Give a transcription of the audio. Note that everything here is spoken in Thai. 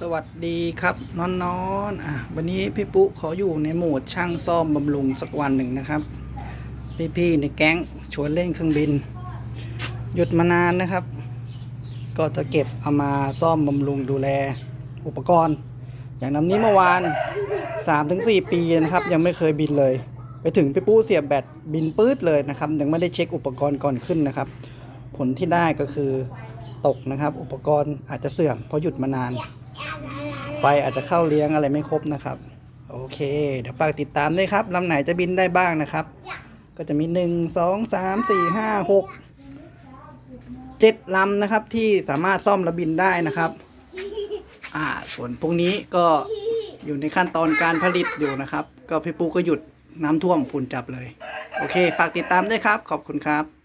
สวัสดีครับนอนวันนี้พี่ปุ๊ขออยู่ในโหมดช่างซ่อมบำรุงสักวันหนึ่งนะครับพี่ๆในแก๊งชวนเล่นเครื่องบินหยุดมานานนะครับก็จะเก็บเอามาซ่อมบำรุงดูแลอุปกรณ์อย่างลำนี้เมื่อวาน 3-4 ปีนะครับยังไม่เคยบินเลยไปถึงพี่ปุ๊เสียบแบตบินปื๊ดเลยนะครับยังไม่ได้เช็คอุปกรณ์ก่อนขึ้นนะครับผลที่ได้ก็คือตกนะครับอุปกรณ์อาจจะเสื่อมเพราะหยุดมานานไฟอาจจะเข้าเลี้ยงอะไรไม่ครบนะครับโอเคเดี๋ยวฝากติดตามด้วยครับลำไหนจะบินได้บ้างนะครับก็จะมี1 2 3 4 5 6 7 ลำนะครับที่สามารถซ่อมและบินได้นะครับส่วนพวกนี้ก็อยู่ในขั้นตอนการผลิตอยู่นะครับก็พี่ปูก็หยุดน้ำท่วมฝุ่นจับเลยโอเคฝากติดตามด้วยครับขอบคุณครับ